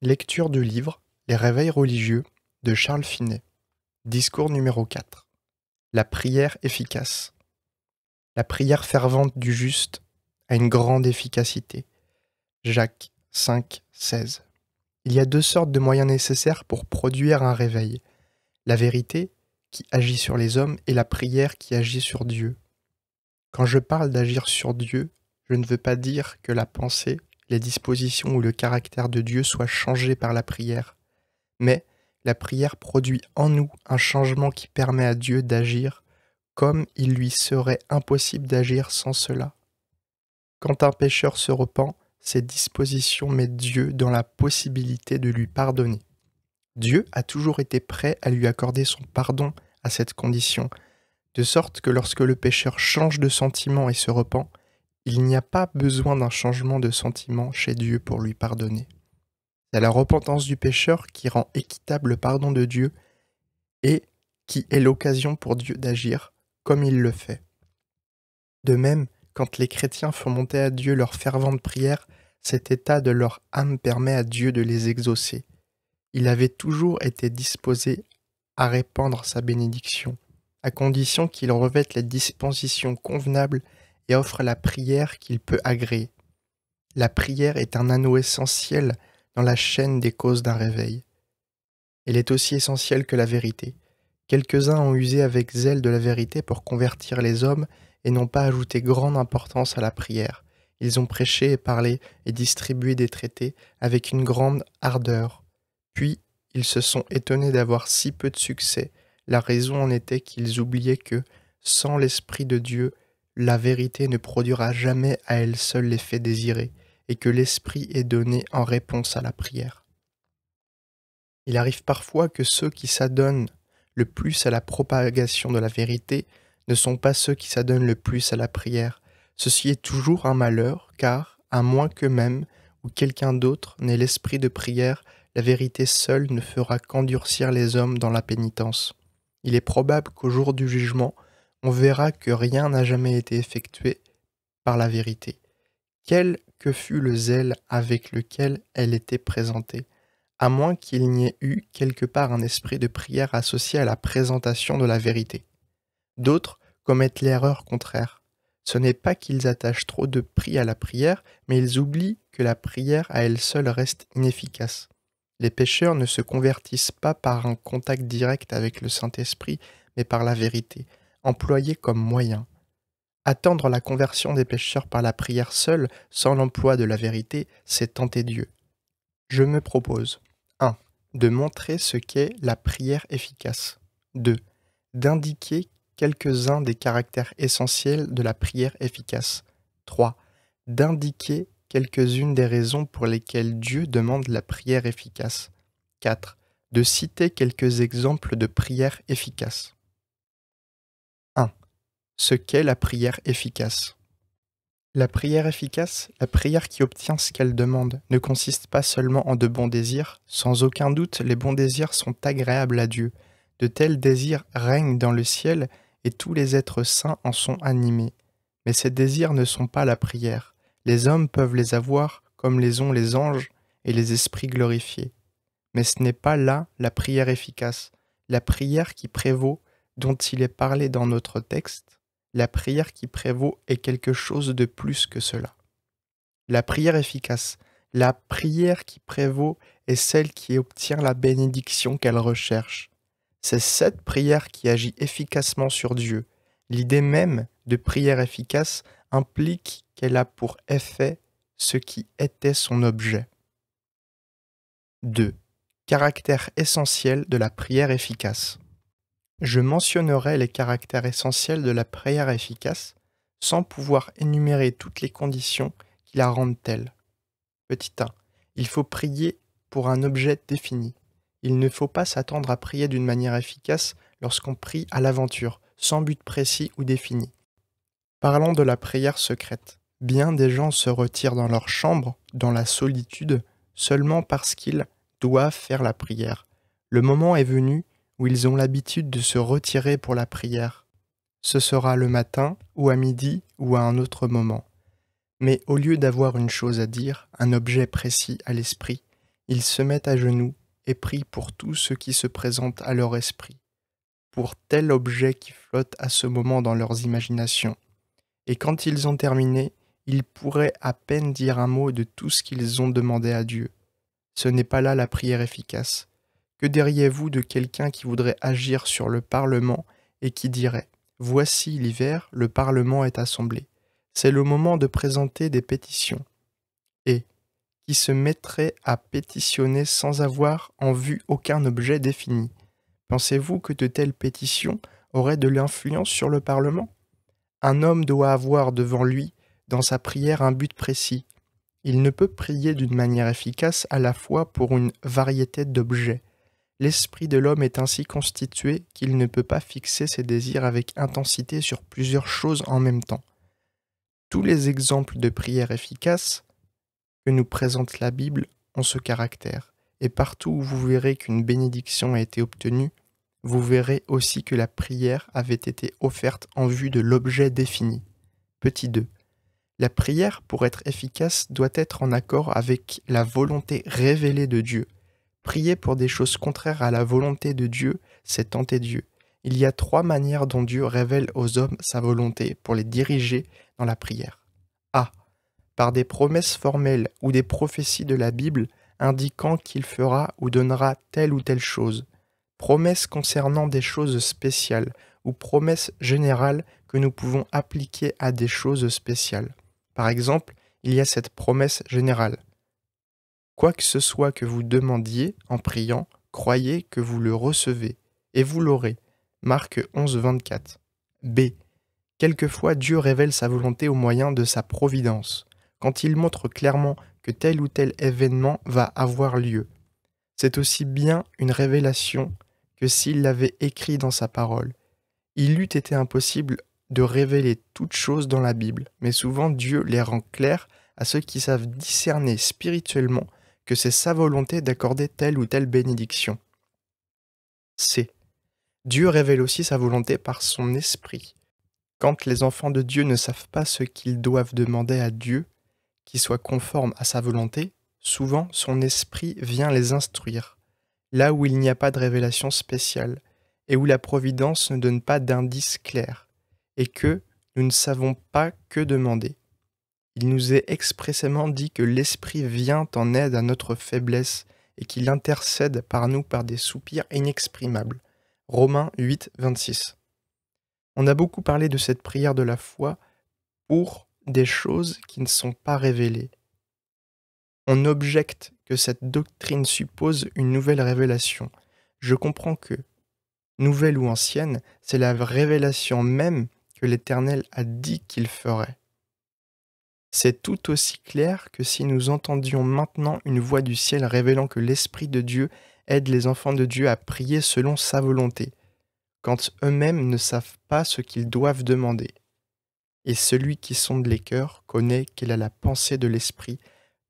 Lecture du livre Les réveils religieux de Charles Finet. Discours numéro 4. La prière efficace. La prière fervente du juste a une grande efficacité. Jacques 5, 16. Il y a deux sortes de moyens nécessaires pour produire un réveil. La vérité, qui agit sur les hommes, et la prière qui agit sur Dieu. Quand je parle d'agir sur Dieu, je ne veux pas dire que la pensée, les dispositions ou le caractère de Dieu soient changés par la prière. Mais la prière produit en nous un changement qui permet à Dieu d'agir comme il lui serait impossible d'agir sans cela. Quand un pécheur se repent, ses dispositions mettent Dieu dans la possibilité de lui pardonner. Dieu a toujours été prêt à lui accorder son pardon à cette condition, de sorte que lorsque le pécheur change de sentiment et se repent, il n'y a pas besoin d'un changement de sentiment chez Dieu pour lui pardonner. C'est la repentance du pécheur qui rend équitable le pardon de Dieu et qui est l'occasion pour Dieu d'agir comme il le fait. De même, quand les chrétiens font monter à Dieu leur fervente prière, cet état de leur âme permet à Dieu de les exaucer. Il avait toujours été disposé à répandre sa bénédiction, à condition qu'il revête les dispositions convenables et offre la prière qu'il peut agréer. La prière est un anneau essentiel dans la chaîne des causes d'un réveil. Elle est aussi essentielle que la vérité. Quelques-uns ont usé avec zèle de la vérité pour convertir les hommes et n'ont pas ajouté grande importance à la prière. Ils ont prêché et parlé et distribué des traités avec une grande ardeur. Puis, ils se sont étonnés d'avoir si peu de succès. La raison en était qu'ils oubliaient que, sans l'Esprit de Dieu, la vérité ne produira jamais à elle seule l'effet désiré, et que l'Esprit est donné en réponse à la prière. Il arrive parfois que ceux qui s'adonnent le plus à la propagation de la vérité ne sont pas ceux qui s'adonnent le plus à la prière. Ceci est toujours un malheur, car, à moins qu'eux-mêmes ou quelqu'un d'autre n'ait l'esprit de prière, la vérité seule ne fera qu'endurcir les hommes dans la pénitence. Il est probable qu'au jour du jugement, on verra que rien n'a jamais été effectué par la vérité. Quel que fût le zèle avec lequel elle était présentée, à moins qu'il n'y ait eu quelque part un esprit de prière associé à la présentation de la vérité. D'autres commettent l'erreur contraire. Ce n'est pas qu'ils attachent trop de prix à la prière, mais ils oublient que la prière à elle seule reste inefficace. Les pécheurs ne se convertissent pas par un contact direct avec le Saint-Esprit, mais par la vérité, employée comme moyen. Attendre la conversion des pécheurs par la prière seule, sans l'emploi de la vérité, c'est tenter Dieu. Je me propose 1. De montrer ce qu'est la prière efficace. 2. D'indiquer quelques-uns des caractères essentiels de la prière efficace. 3. D'indiquer quelques-unes des raisons pour lesquelles Dieu demande la prière efficace. 4. De citer quelques exemples de prière efficace. 1. Ce qu'est la prière efficace. La prière efficace, la prière qui obtient ce qu'elle demande, ne consiste pas seulement en de bons désirs. Sans aucun doute, les bons désirs sont agréables à Dieu. De tels désirs règnent dans le ciel et tous les êtres saints en sont animés. Mais ces désirs ne sont pas la prière. Les hommes peuvent les avoir comme les ont les anges et les esprits glorifiés. Mais ce n'est pas là la prière efficace. La prière qui prévaut, dont il est parlé dans notre texte, la prière qui prévaut est quelque chose de plus que cela. La prière efficace, la prière qui prévaut est celle qui obtient la bénédiction qu'elle recherche. C'est cette prière qui agit efficacement sur Dieu. L'idée même de prière efficace implique qu'elle a pour effet ce qui était son objet. 2. Caractère essentiel de la prière efficace. Je mentionnerai les caractères essentiels de la prière efficace sans pouvoir énumérer toutes les conditions qui la rendent telle. Petit 1. Il faut prier pour un objet défini. Il ne faut pas s'attendre à prier d'une manière efficace lorsqu'on prie à l'aventure, sans but précis ou défini. Parlons de la prière secrète. Bien des gens se retirent dans leur chambre, dans la solitude, seulement parce qu'ils doivent faire la prière. Le moment est venu où ils ont l'habitude de se retirer pour la prière. Ce sera le matin, ou à midi, ou à un autre moment. Mais au lieu d'avoir une chose à dire, un objet précis à l'esprit, Ils se mettent à genoux et prient pour tout ce qui se présente à leur esprit, pour tel objet qui flotte à ce moment dans leurs imaginations. Et quand ils ont terminé, ils pourraient à peine dire un mot de tout ce qu'ils ont demandé à Dieu. Ce n'est pas là la prière efficace. Que diriez-vous de quelqu'un qui voudrait agir sur le Parlement et qui dirait « Voici l'hiver, le Parlement est assemblé. C'est le moment de présenter des pétitions. » Et qui se mettrait à pétitionner sans avoir en vue aucun objet défini. Pensez-vous que de telles pétitions auraient de l'influence sur le Parlement ? Un homme doit avoir devant lui, dans sa prière, un but précis. Il ne peut prier d'une manière efficace à la fois pour une variété d'objets. L'esprit de l'homme est ainsi constitué qu'il ne peut pas fixer ses désirs avec intensité sur plusieurs choses en même temps. Tous les exemples de prière efficace que nous présente la Bible ont ce caractère, et partout où vous verrez qu'une bénédiction a été obtenue, vous verrez aussi que la prière avait été offerte en vue de l'objet défini. Petit 2. La prière, pour être efficace, doit être en accord avec la volonté révélée de Dieu. Prier pour des choses contraires à la volonté de Dieu, c'est tenter Dieu. Il y a 3 manières dont Dieu révèle aux hommes sa volonté pour les diriger dans la prière. A. Par des promesses formelles ou des prophéties de la Bible indiquant qu'il fera ou donnera telle ou telle chose. Promesses concernant des choses spéciales ou promesses générales que nous pouvons appliquer à des choses spéciales. Par exemple, il y a cette promesse générale. Quoi que ce soit que vous demandiez en priant, croyez que vous le recevez, et vous l'aurez. Marc 11, 24. B. Quelquefois Dieu révèle sa volonté au moyen de sa providence, quand il montre clairement que tel ou tel événement va avoir lieu. C'est aussi bien une révélation que s'il l'avait écrit dans sa parole. Il eût été impossible de révéler toutes choses dans la Bible, mais souvent Dieu les rend claires à ceux qui savent discerner spirituellement que c'est sa volonté d'accorder telle ou telle bénédiction. C. Dieu révèle aussi sa volonté par son esprit. Quand les enfants de Dieu ne savent pas ce qu'ils doivent demander à Dieu, qui soit conforme à sa volonté, souvent son esprit vient les instruire, là où il n'y a pas de révélation spéciale, et où la providence ne donne pas d'indice clair, et que nous ne savons pas que demander. Il nous est expressément dit que l'Esprit vient en aide à notre faiblesse et qu'il intercède par nous par des soupirs inexprimables. Romains 8, 26. On a beaucoup parlé de cette prière de la foi pour des choses qui ne sont pas révélées. On objecte que cette doctrine suppose une nouvelle révélation. Je comprends que, nouvelle ou ancienne, c'est la révélation même que l'Éternel a dit qu'il ferait. C'est tout aussi clair que si nous entendions maintenant une voix du ciel révélant que l'Esprit de Dieu aide les enfants de Dieu à prier selon sa volonté, quand eux-mêmes ne savent pas ce qu'ils doivent demander. Et celui qui sonde les cœurs connaît quelle est la pensée de l'Esprit,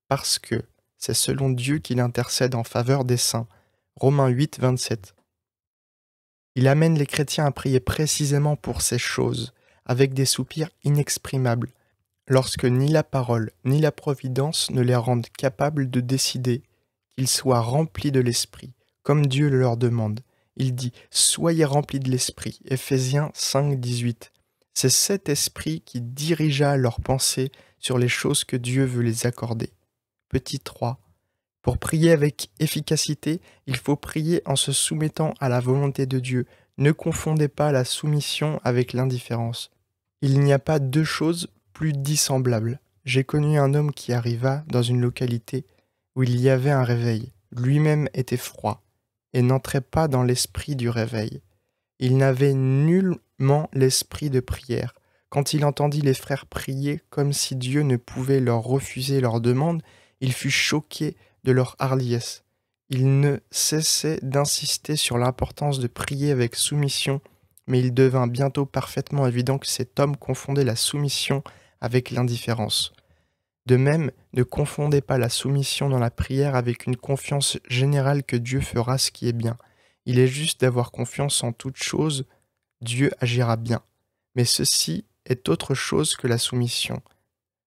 parce que c'est selon Dieu qu'il intercède en faveur des saints. Romains 8, 27. Il amène les chrétiens à prier précisément pour ces choses, avec des soupirs inexprimables, lorsque ni la parole ni la providence ne les rendent capables de décider qu'ils soient remplis de l'Esprit, comme Dieu le leur demande. Il dit « Soyez remplis de l'Esprit » Éphésiens 5, 18. C'est cet esprit qui dirigea leurs pensées sur les choses que Dieu veut les accorder. Petit 3. Pour prier avec efficacité, il faut prier en se soumettant à la volonté de Dieu. Ne confondez pas la soumission avec l'indifférence. Il n'y a pas deux choses plus dissemblables. J'ai connu un homme qui arriva dans une localité où il y avait un réveil. Lui-même était froid et n'entrait pas dans l'esprit du réveil. Il n'avait nullement l'esprit de prière. Quand il entendit les frères prier comme si Dieu ne pouvait leur refuser leur demande, il fut choqué de leur hardiesse. Il ne cessait d'insister sur l'importance de prier avec soumission, mais il devint bientôt parfaitement évident que cet homme confondait la soumission avec l'indifférence. De même, ne confondez pas la soumission dans la prière avec une confiance générale que Dieu fera ce qui est bien. Il est juste d'avoir confiance en toute chose, Dieu agira bien. Mais ceci est autre chose que la soumission.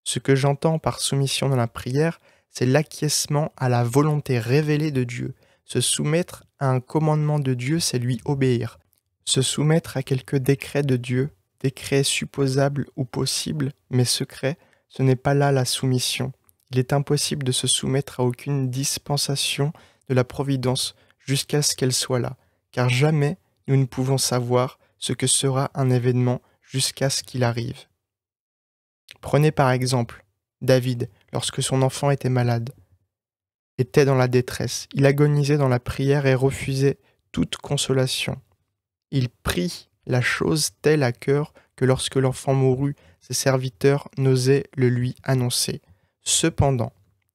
Ce que j'entends par soumission dans la prière, c'est l'acquiescement à la volonté révélée de Dieu. Se soumettre à un commandement de Dieu, c'est lui obéir. Se soumettre à quelques décrets de Dieu, décrets supposables ou possibles, mais secrets, ce n'est pas là la soumission. Il est impossible de se soumettre à aucune dispensation de la providence jusqu'à ce qu'elle soit là, car jamais nous ne pouvons savoir ce que sera un événement jusqu'à ce qu'il arrive. Prenez par exemple David, lorsque son enfant était malade, était dans la détresse, il agonisait dans la prière et refusait toute consolation. Il prit la chose telle à cœur que lorsque l'enfant mourut, ses serviteurs n'osaient le lui annoncer. Cependant,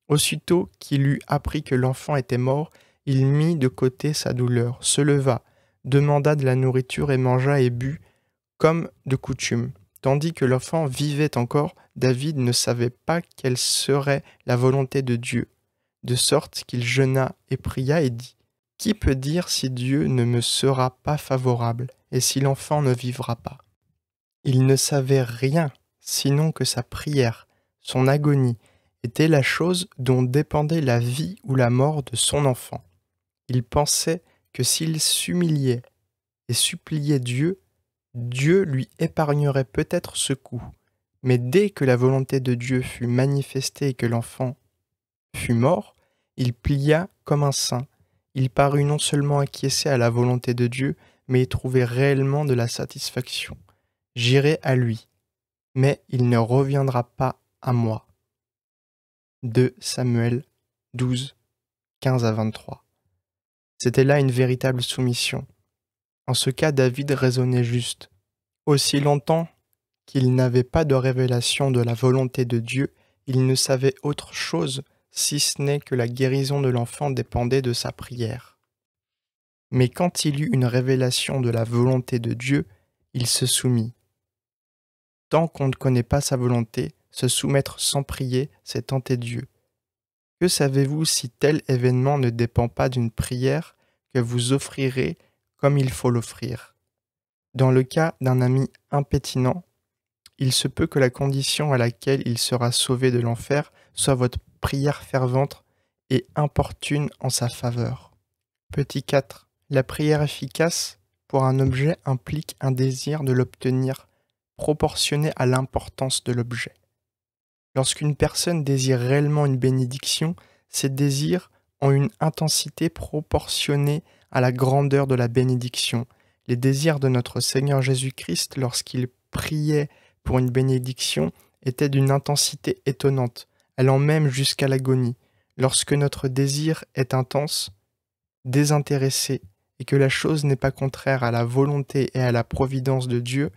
aussitôt qu'il eut appris que l'enfant était mort, il mit de côté sa douleur, se leva, demanda de la nourriture et mangea et but, comme de coutume. Tandis que l'enfant vivait encore, David ne savait pas quelle serait la volonté de Dieu, de sorte qu'il jeûna et pria et dit : « Qui peut dire si Dieu ne me sera pas favorable et si l'enfant ne vivra pas ?» Il ne savait rien, sinon que sa prière, son agonie, était la chose dont dépendait la vie ou la mort de son enfant. Il pensait que s'il s'humiliait et suppliait Dieu, Dieu lui épargnerait peut-être ce coup. Mais dès que la volonté de Dieu fut manifestée et que l'enfant fut mort, il plia comme un saint. Il parut non seulement acquiescer à la volonté de Dieu, mais y trouver réellement de la satisfaction. J'irai à lui, mais il ne reviendra pas à moi. 2 Samuel 12, 15 à 23. C'était là une véritable soumission. En ce cas, David raisonnait juste. Aussi longtemps qu'il n'avait pas de révélation de la volonté de Dieu, il ne savait autre chose, si ce n'est que la guérison de l'enfant dépendait de sa prière. Mais quand il eut une révélation de la volonté de Dieu, il se soumit. Tant qu'on ne connaît pas sa volonté, se soumettre sans prier, c'est tenter Dieu. Que savez-vous si tel événement ne dépend pas d'une prière que vous offrirez comme il faut l'offrir ? Dans le cas d'un ami impétinent, il se peut que la condition à laquelle il sera sauvé de l'enfer soit votre prière fervente et importune en sa faveur. Petit 4. La prière efficace pour un objet implique un désir de l'obtenir proportionné à l'importance de l'objet. Lorsqu'une personne désire réellement une bénédiction, ses désirs ont une intensité proportionnée à la grandeur de la bénédiction. Les désirs de notre Seigneur Jésus-Christ, lorsqu'il priait pour une bénédiction, étaient d'une intensité étonnante, allant même jusqu'à l'agonie. Lorsque notre désir est intense, désintéressé, et que la chose n'est pas contraire à la volonté et à la providence de Dieu,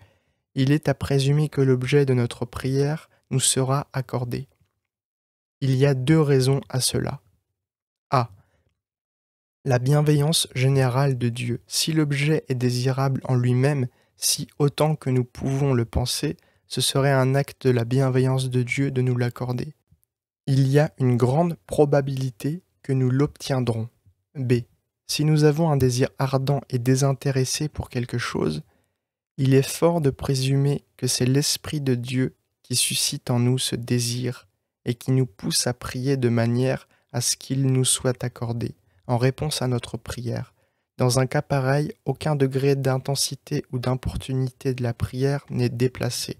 il est à présumer que l'objet de notre prière nous sera accordé. Il y a 2 raisons à cela. A. La bienveillance générale de Dieu. Si l'objet est désirable en lui-même, si autant que nous pouvons le penser, ce serait un acte de la bienveillance de Dieu de nous l'accorder. Il y a une grande probabilité que nous l'obtiendrons. B. Si nous avons un désir ardent et désintéressé pour quelque chose, il est fort de présumer que c'est l'Esprit de Dieu qui suscite en nous ce désir et qui nous pousse à prier de manière à ce qu'il nous soit accordé, en réponse à notre prière. Dans un cas pareil, aucun degré d'intensité ou d'importunité de la prière n'est déplacé.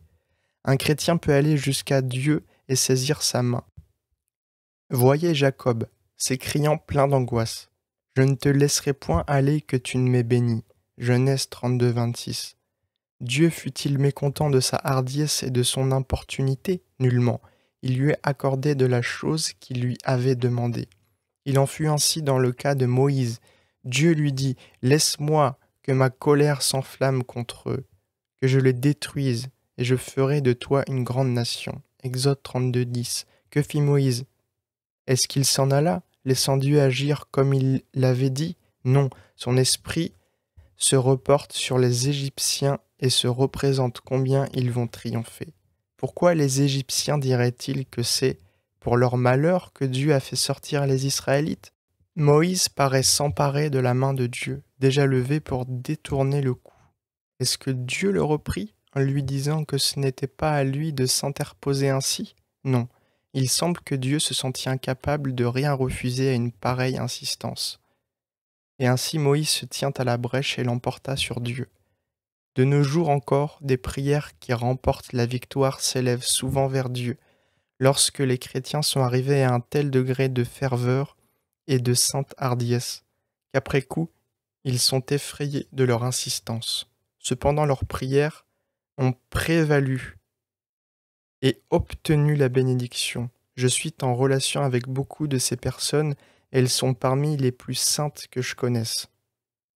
Un chrétien peut aller jusqu'à Dieu et saisir sa main. Voyez Jacob, s'écriant plein d'angoisse. « Je ne te laisserai point aller que tu ne m'aies béni. » Genèse 32, 26. Dieu fut-il mécontent de sa hardiesse et de son importunité ? Nullement. Il lui a accordé de la chose qu'il lui avait demandée. Il en fut ainsi dans le cas de Moïse. Dieu lui dit : « Laisse-moi que ma colère s'enflamme contre eux, que je les détruise, et je ferai de toi une grande nation. » Exode 32, 10. Que fit Moïse ? Est-ce qu'il s'en alla, laissant Dieu agir comme il l'avait dit ? Non, son esprit se reporte sur les Égyptiens et se représente combien ils vont triompher. Pourquoi les Égyptiens diraient-ils que c'est pour leur malheur que Dieu a fait sortir les Israélites ? Moïse paraît s'emparer de la main de Dieu, déjà levée pour détourner le coup. Est-ce que Dieu le reprit en lui disant que ce n'était pas à lui de s'interposer ainsi ? Non, Il semble que Dieu se sentit incapable de rien refuser à une pareille insistance. Et ainsi Moïse se tient à la brèche et l'emporta sur Dieu. De nos jours encore, des prières qui remportent la victoire s'élèvent souvent vers Dieu, lorsque les chrétiens sont arrivés à un tel degré de ferveur et de sainte hardiesse, qu'après coup, ils sont effrayés de leur insistance. Cependant leurs prières ont prévalu et obtenu la bénédiction. Je suis en relation avec beaucoup de ces personnes et elles sont parmi les plus saintes que je connaisse.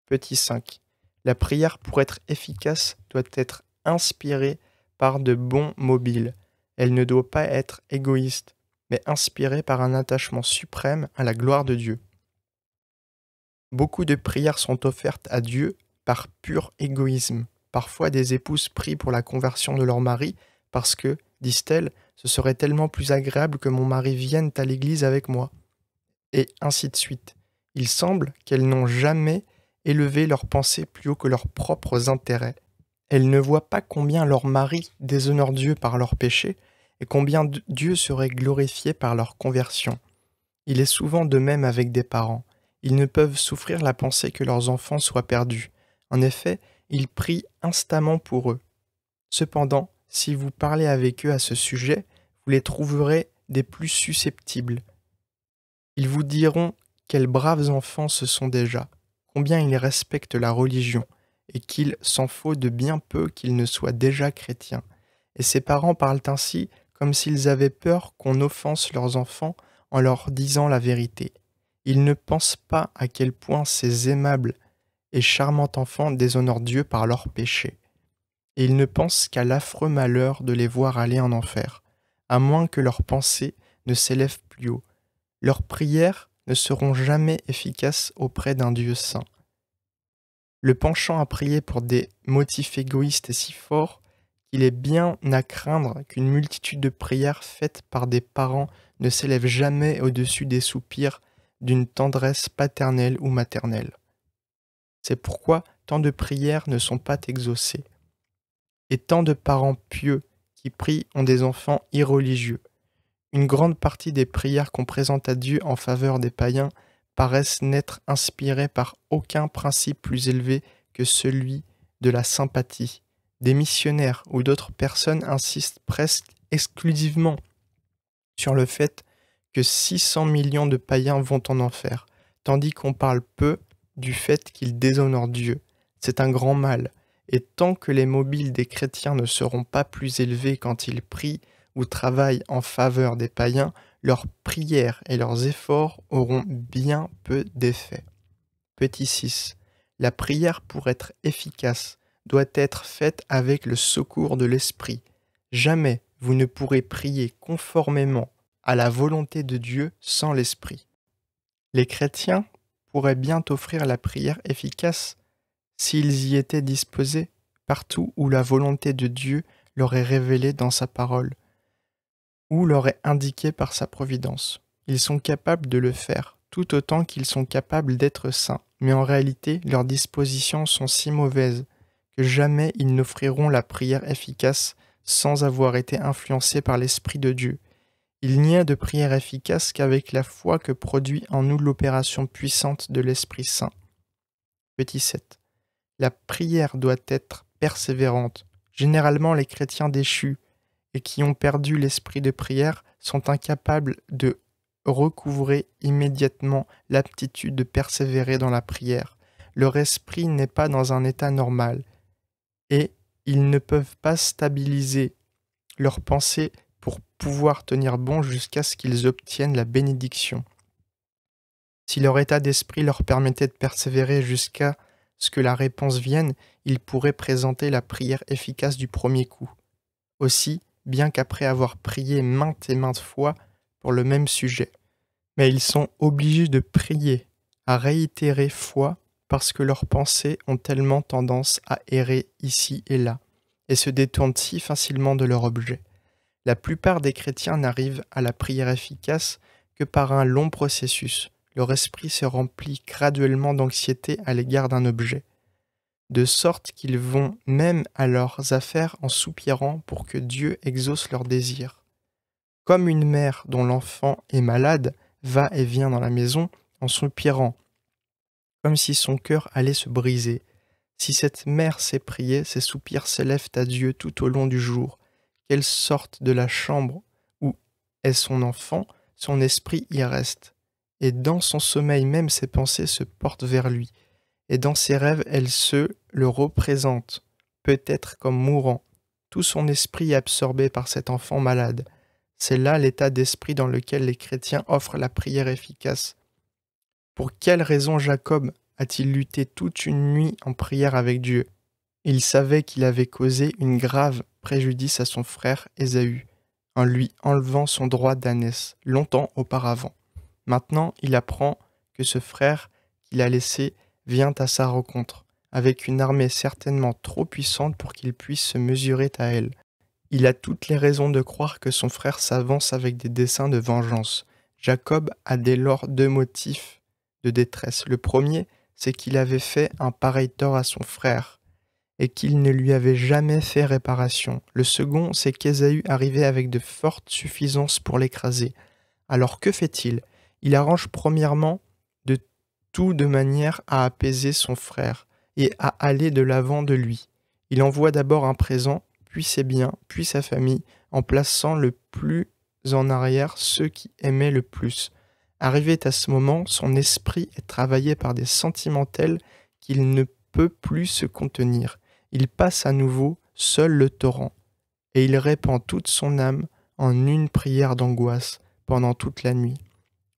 Petit 5. La prière, pour être efficace, doit être inspirée par de bons mobiles. Elle ne doit pas être égoïste, mais inspirée par un attachement suprême à la gloire de Dieu. Beaucoup de prières sont offertes à Dieu par pur égoïsme. Parfois, des épouses prient pour la conversion de leur mari parce que, disent-elles, ce serait tellement plus agréable que mon mari vienne à l'église avec moi. Et ainsi de suite. Il semble qu'elles n'ont jamais élevé leurs pensées plus haut que leurs propres intérêts. Elles ne voient pas combien leur mari déshonore Dieu par leurs péchés et combien Dieu serait glorifié par leur conversion. Il est souvent de même avec des parents. Ils ne peuvent souffrir la pensée que leurs enfants soient perdus. En effet, ils prient instamment pour eux. Cependant, si vous parlez avec eux à ce sujet, vous les trouverez des plus susceptibles. Ils vous diront quels braves enfants ce sont déjà, combien ils respectent la religion, et qu'il s'en faut de bien peu qu'ils ne soient déjà chrétiens. Et ces parents parlent ainsi comme s'ils avaient peur qu'on offense leurs enfants en leur disant la vérité. Ils ne pensent pas à quel point ces aimables et charmants enfants déshonorent Dieu par leurs péchés. Et ils ne pensent qu'à l'affreux malheur de les voir aller en enfer, à moins que leurs pensées ne s'élèvent plus haut. Leurs prières ne seront jamais efficaces auprès d'un Dieu saint. Le penchant à prier pour des motifs égoïstes est si fort qu'il est bien à craindre qu'une multitude de prières faites par des parents ne s'élèvent jamais au-dessus des soupirs d'une tendresse paternelle ou maternelle. C'est pourquoi tant de prières ne sont pas exaucées. Et tant de parents pieux qui prient ont des enfants irreligieux. Une grande partie des prières qu'on présente à Dieu en faveur des païens paraissent n'être inspirées par aucun principe plus élevé que celui de la sympathie. Des missionnaires ou d'autres personnes insistent presque exclusivement sur le fait que 600 millions de païens vont en enfer, tandis qu'on parle peu du fait qu'ils déshonorent Dieu. C'est un grand mal, et tant que les mobiles des chrétiens ne seront pas plus élevés quand ils prient ou travaillent en faveur des païens, leurs prières et leurs efforts auront bien peu d'effet. Petit 6. La prière, pour être efficace, doit être faite avec le secours de l'Esprit. Jamais vous ne pourrez prier conformément à la volonté de Dieu sans l'Esprit. Les chrétiens pourraient bien offrir la prière efficace s'ils y étaient disposés partout où la volonté de Dieu leur est révélée dans sa parole, ou leur est indiquée par sa providence. Ils sont capables de le faire, tout autant qu'ils sont capables d'être saints, mais en réalité, leurs dispositions sont si mauvaises que jamais ils n'offriront la prière efficace sans avoir été influencés par l'Esprit de Dieu. Il n'y a de prière efficace qu'avec la foi que produit en nous l'opération puissante de l'Esprit Saint. Petit 7. La prière doit être persévérante. Généralement, les chrétiens déchus et qui ont perdu l'esprit de prière sont incapables de recouvrer immédiatement l'aptitude de persévérer dans la prière. Leur esprit n'est pas dans un état normal et ils ne peuvent pas stabiliser leurs pensées pour pouvoir tenir bon jusqu'à ce qu'ils obtiennent la bénédiction. Si leur état d'esprit leur permettait de persévérer jusqu'à ce que la réponse vienne, ils pourraient présenter la prière efficace du premier coup. Aussi, bien qu'après avoir prié maintes et maintes fois pour le même sujet, mais ils sont obligés de prier à réitérer fois parce que leurs pensées ont tellement tendance à errer ici et là, et se détournent si facilement de leur objet. La plupart des chrétiens n'arrivent à la prière efficace que par un long processus. Leur esprit se remplit graduellement d'anxiété à l'égard d'un objet, de sorte qu'ils vont même à leurs affaires en soupirant pour que Dieu exauce leurs désirs. Comme une mère dont l'enfant est malade va et vient dans la maison en soupirant, comme si son cœur allait se briser. Si cette mère sait prier, ses soupirs s'élèvent à Dieu tout au long du jour. Qu'elle sorte de la chambre où est son enfant, son esprit y reste. Et dans son sommeil même, ses pensées se portent vers lui. Et dans ses rêves, elle se le représente, peut-être comme mourant. Tout son esprit est absorbé par cet enfant malade. C'est là l'état d'esprit dans lequel les chrétiens offrent la prière efficace. Pour quelle raison Jacob a-t-il lutté toute une nuit en prière avec Dieu? Il savait qu'il avait causé une grave préjudice à son frère Ésaü, en lui enlevant son droit d'ânesse, longtemps auparavant. Maintenant, il apprend que ce frère qu'il a laissé vient à sa rencontre, avec une armée certainement trop puissante pour qu'il puisse se mesurer à elle. Il a toutes les raisons de croire que son frère s'avance avec des desseins de vengeance. Jacob a dès lors deux motifs de détresse. Le premier, c'est qu'il avait fait un pareil tort à son frère et qu'il ne lui avait jamais fait réparation. Le second, c'est qu'Ésaü arrivait avec de fortes suffisances pour l'écraser. Alors que fait-il? Il arrange premièrement de tout de manière à apaiser son frère et à aller de l'avant de lui. Il envoie d'abord un présent, puis ses biens, puis sa famille, en plaçant le plus en arrière ceux qui aimaient le plus. Arrivé à ce moment, son esprit est travaillé par des sentiments tels qu'il ne peut plus se contenir. Il passe à nouveau seul le torrent, et il répand toute son âme en une prière d'angoisse pendant toute la nuit.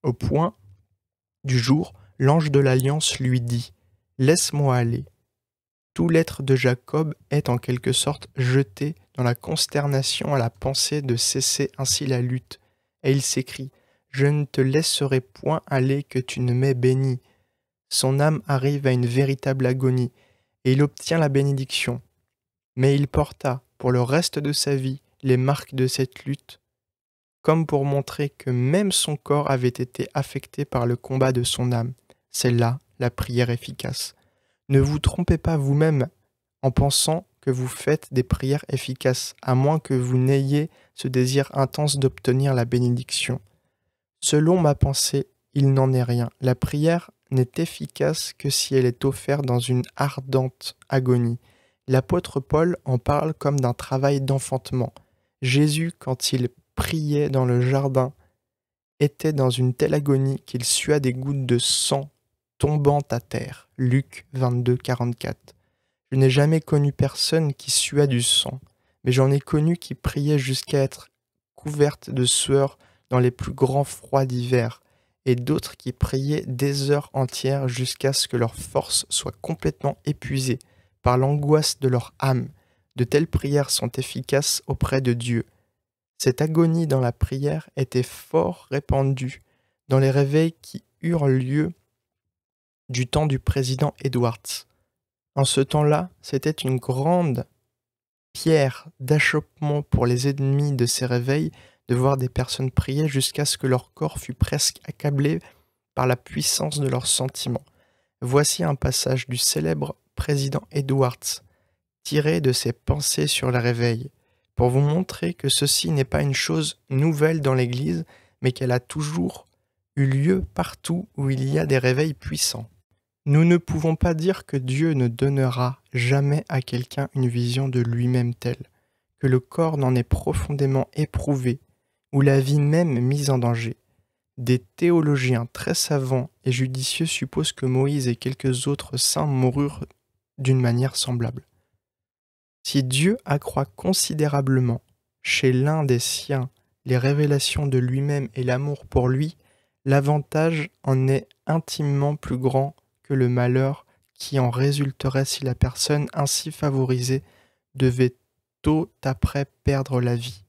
Au point du jour, l'ange de l'Alliance lui dit « Laisse-moi aller ». Tout l'être de Jacob est en quelque sorte jeté dans la consternation à la pensée de cesser ainsi la lutte, et il s'écrie « Je ne te laisserai point aller que tu ne m'aies béni ». Son âme arrive à une véritable agonie, et il obtient la bénédiction. Mais il porta, pour le reste de sa vie, les marques de cette lutte, comme pour montrer que même son corps avait été affecté par le combat de son âme. C'est là la prière efficace. Ne vous trompez pas vous-même en pensant que vous faites des prières efficaces, à moins que vous n'ayez ce désir intense d'obtenir la bénédiction. Selon ma pensée, il n'en est rien. La prière n'est efficace que si elle est offerte dans une ardente agonie. L'apôtre Paul en parle comme d'un travail d'enfantement. Jésus, quand il priait dans le jardin, était dans une telle agonie qu'il sua des gouttes de sang tombant à terre. Luc 22, 44. Je n'ai jamais connu personne qui sua du sang, mais j'en ai connu qui priaient jusqu'à être couvertes de sueur dans les plus grands froids d'hiver, et d'autres qui priaient des heures entières jusqu'à ce que leurs forces soient complètement épuisées par l'angoisse de leur âme. De telles prières sont efficaces auprès de Dieu. Cette agonie dans la prière était fort répandue dans les réveils qui eurent lieu du temps du président Edwards. En ce temps-là, c'était une grande pierre d'achoppement pour les ennemis de ces réveils de voir des personnes prier jusqu'à ce que leur corps fût presque accablé par la puissance de leurs sentiments. Voici un passage du célèbre président Edwards, tiré de ses pensées sur le réveil, pour vous montrer que ceci n'est pas une chose nouvelle dans l'Église, mais qu'elle a toujours eu lieu partout où il y a des réveils puissants. Nous ne pouvons pas dire que Dieu ne donnera jamais à quelqu'un une vision de lui-même telle, que le corps n'en est profondément éprouvé, ou la vie même mise en danger. Des théologiens très savants et judicieux supposent que Moïse et quelques autres saints moururent d'une manière semblable. Si Dieu accroît considérablement chez l'un des siens les révélations de lui-même et l'amour pour lui, l'avantage en est intimement plus grand que le malheur qui en résulterait si la personne ainsi favorisée devait tôt après perdre la vie.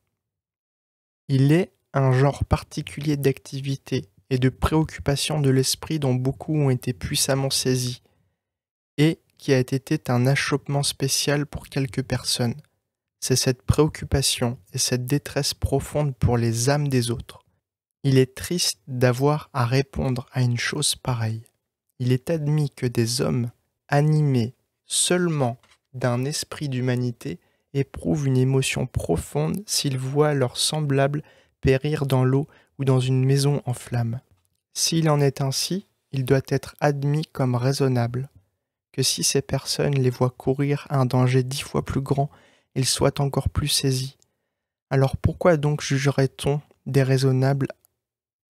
Il est un genre particulier d'activité et de préoccupation de l'esprit dont beaucoup ont été puissamment saisis, et qui a été un achoppement spécial pour quelques personnes. C'est cette préoccupation et cette détresse profonde pour les âmes des autres. Il est triste d'avoir à répondre à une chose pareille. Il est admis que des hommes animés seulement d'un esprit d'humanité éprouvent une émotion profonde s'ils voient leurs semblables périr dans l'eau ou dans une maison en flammes. S'il en est ainsi, il doit être admis comme raisonnable, que si ces personnes les voient courir à un danger 10 fois plus grand, ils soient encore plus saisis. Alors pourquoi donc jugerait-on déraisonnable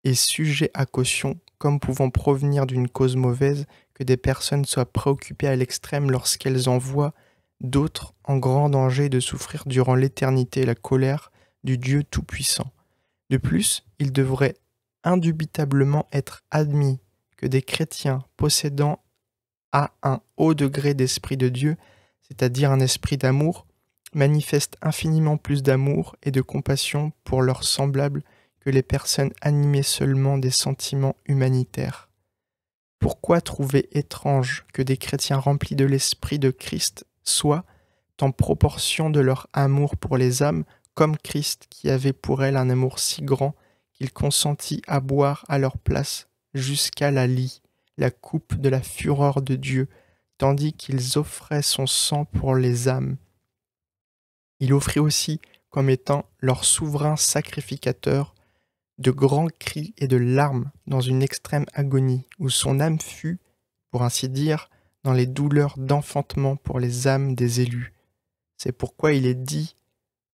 et sujet à caution, comme pouvant provenir d'une cause mauvaise, que des personnes soient préoccupées à l'extrême lorsqu'elles en voient d'autres en grand danger de souffrir durant l'éternité la colère du Dieu Tout-Puissant. De plus, il devrait indubitablement être admis que des chrétiens possédant à un haut degré d'esprit de Dieu, c'est-à-dire un esprit d'amour, manifestent infiniment plus d'amour et de compassion pour leurs semblables que les personnes animées seulement des sentiments humanitaires. Pourquoi trouver étrange que des chrétiens remplis de l'esprit de Christ soient, en proportion de leur amour pour les âmes, comme Christ qui avait pour elles un amour si grand qu'il consentit à boire à leur place jusqu'à la lie, la coupe de la fureur de Dieu, tandis qu'ils offraient son sang pour les âmes. Il offrit aussi, comme étant leur souverain sacrificateur, de grands cris et de larmes dans une extrême agonie, où son âme fut, pour ainsi dire, dans les douleurs d'enfantement pour les âmes des élus. C'est pourquoi il est dit,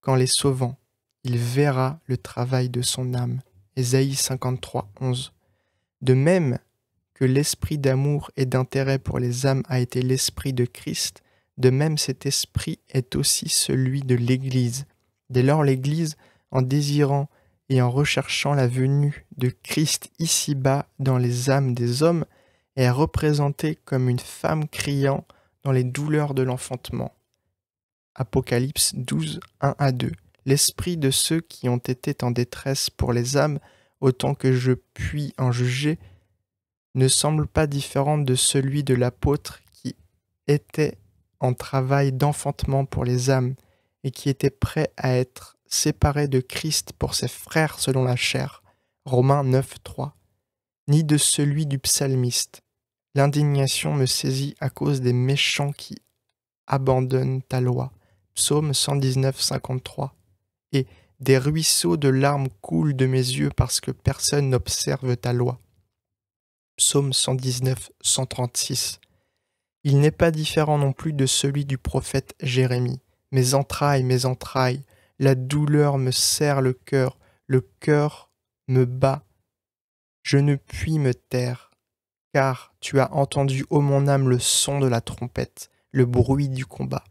qu'en les sauvant, il verra le travail de son âme. Ésaïe 53, 11. De même que l'esprit d'amour et d'intérêt pour les âmes a été l'esprit de Christ, de même cet esprit est aussi celui de l'Église. Dès lors l'Église, en désirant et en recherchant la venue de Christ ici-bas dans les âmes des hommes, est représentée comme une femme criant dans les douleurs de l'enfantement. Apocalypse 12, 1 à 2. L'esprit de ceux qui ont été en détresse pour les âmes, autant que je puis en juger, ne semble pas différent de celui de l'apôtre qui était en travail d'enfantement pour les âmes et qui était prêt à être séparé de Christ pour ses frères selon la chair. Romains 9, 3. Ni de celui du psalmiste. L'indignation me saisit à cause des méchants qui abandonnent ta loi. Psaume 119, 53. Et des ruisseaux de larmes coulent de mes yeux parce que personne n'observe ta loi. Psaume 119, 136. Il n'est pas différent non plus de celui du prophète Jérémie. Mes entrailles, la douleur me serre le cœur me bat. Je ne puis me taire, car tu as entendu, ô mon âme, le son de la trompette, le bruit du combat.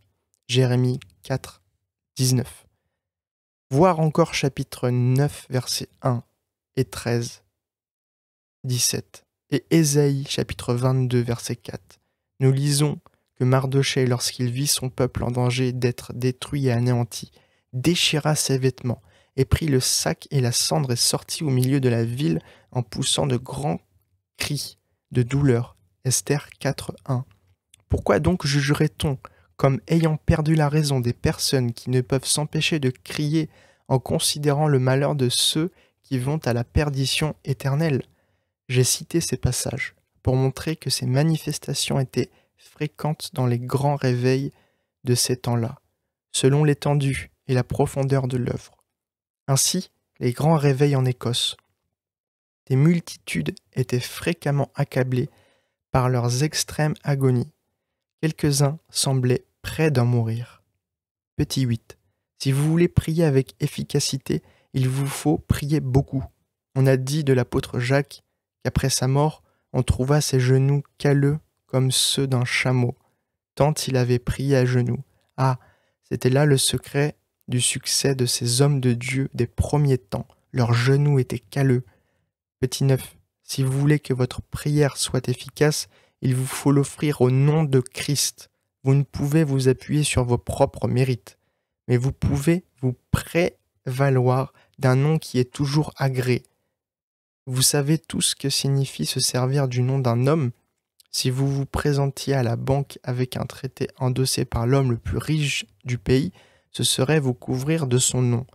Jérémie 4, 19. Voir encore chapitre 9, versets 1 et 13, 17. Et Ésaïe, chapitre 22, verset 4. Nous lisons que Mardochée, lorsqu'il vit son peuple en danger d'être détruit et anéanti, déchira ses vêtements, et prit le sac et la cendre et sortit au milieu de la ville en poussant de grands cris de douleur. Esther 4, 1. Pourquoi donc jugerait-on comme ayant perdu la raison des personnes qui ne peuvent s'empêcher de crier en considérant le malheur de ceux qui vont à la perdition éternelle? J'ai cité ces passages pour montrer que ces manifestations étaient fréquentes dans les grands réveils de ces temps-là, selon l'étendue et la profondeur de l'œuvre. Ainsi, les grands réveils en Écosse. Des multitudes étaient fréquemment accablées par leurs extrêmes agonies. Quelques-uns semblaient près d'en mourir. Petit 8. Si vous voulez prier avec efficacité, il vous faut prier beaucoup. On a dit de l'apôtre Jacques qu'après sa mort, on trouva ses genoux calleux comme ceux d'un chameau, tant il avait prié à genoux. Ah, c'était là le secret du succès de ces hommes de Dieu des premiers temps. Leurs genoux étaient calleux. Petit 9. Si vous voulez que votre prière soit efficace, il vous faut l'offrir au nom de Christ. Vous ne pouvez vous appuyer sur vos propres mérites, mais vous pouvez vous prévaloir d'un nom qui est toujours agréé. Vous savez tout ce que signifie se servir du nom d'un homme. Si vous vous présentiez à la banque avec un traité endossé par l'homme le plus riche du pays, ce serait vous couvrir de son nom.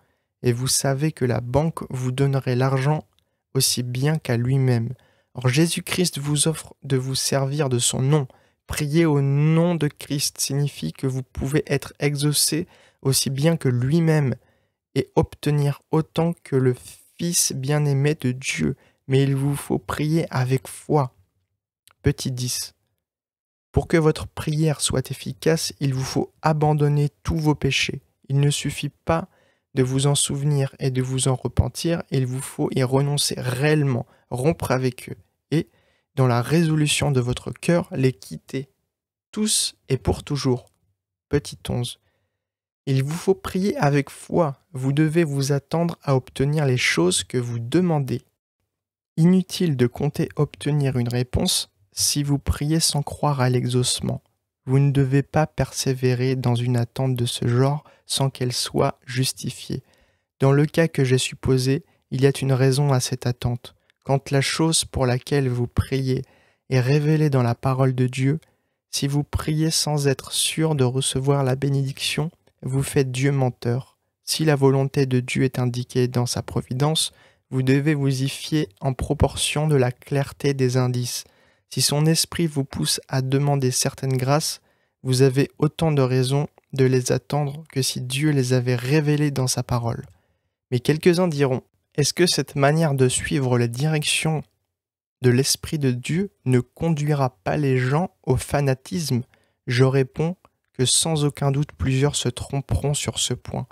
Et vous savez que la banque vous donnerait l'argent aussi bien qu'à lui-même. Or Jésus-Christ vous offre de vous servir de son nom. Prier au nom de Christ signifie que vous pouvez être exaucé aussi bien que lui-même, et obtenir autant que le Fils bien-aimé de Dieu, mais il vous faut prier avec foi. Petit 10. Pour que votre prière soit efficace, il vous faut abandonner tous vos péchés. Il ne suffit pas de vous en souvenir et de vous en repentir, il vous faut y renoncer réellement, rompre avec eux, et, dans la résolution de votre cœur, les quitter, tous et pour toujours. Petit 11. Il vous faut prier avec foi, vous devez vous attendre à obtenir les choses que vous demandez. Inutile de compter obtenir une réponse si vous priez sans croire à l'exaucement. Vous ne devez pas persévérer dans une attente de ce genre sans qu'elle soit justifiée. Dans le cas que j'ai supposé, il y a une raison à cette attente. Quand la chose pour laquelle vous priez est révélée dans la parole de Dieu, si vous priez sans être sûr de recevoir la bénédiction, vous faites Dieu menteur. Si la volonté de Dieu est indiquée dans sa providence, vous devez vous y fier en proportion de la clarté des indices. Si son esprit vous pousse à demander certaines grâces, vous avez autant de raisons de les attendre que si Dieu les avait révélées dans sa parole. Mais quelques-uns diront, est-ce que cette manière de suivre les directions de l'Esprit de Dieu ne conduira pas les gens au fanatisme? Je réponds que sans aucun doute plusieurs se tromperont sur ce point.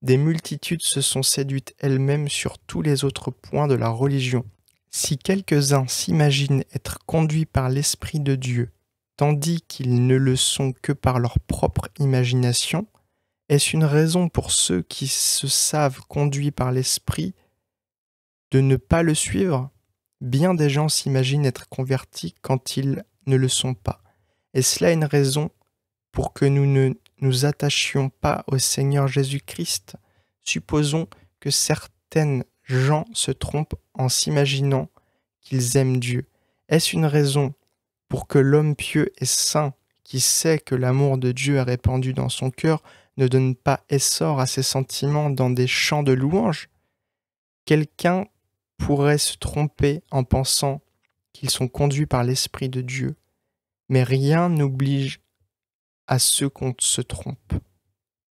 Des multitudes se sont séduites elles-mêmes sur tous les autres points de la religion. Si quelques-uns s'imaginent être conduits par l'Esprit de Dieu, tandis qu'ils ne le sont que par leur propre imagination, est-ce une raison pour ceux qui se savent conduits par l'Esprit de ne pas le suivre? Bien des gens s'imaginent être convertis quand ils ne le sont pas. Est-ce là une raison pour que nous ne nous attachions pas au Seigneur Jésus-Christ? Supposons que certaines gens se trompent en s'imaginant qu'ils aiment Dieu. Est-ce une raison pour que l'homme pieux et saint, qui sait que l'amour de Dieu est répandu dans son cœur, ne donne pas essor à ses sentiments dans des chants de louange? Quelqu'un pourrait se tromper en pensant qu'ils sont conduits par l'Esprit de Dieu, mais rien n'oblige à ce qu'on se trompe.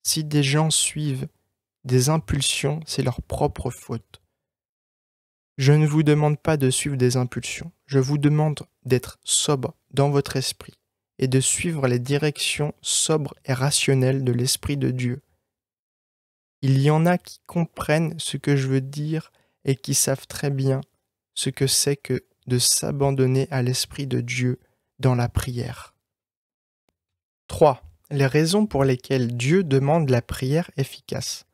Si des gens suivent des impulsions, c'est leur propre faute. Je ne vous demande pas de suivre des impulsions, je vous demande d'être sobre dans votre esprit et de suivre les directions sobres et rationnelles de l'Esprit de Dieu. Il y en a qui comprennent ce que je veux dire et qui savent très bien ce que c'est que de s'abandonner à l'Esprit de Dieu dans la prière. 3. Les raisons pour lesquelles Dieu demande la prière efficace.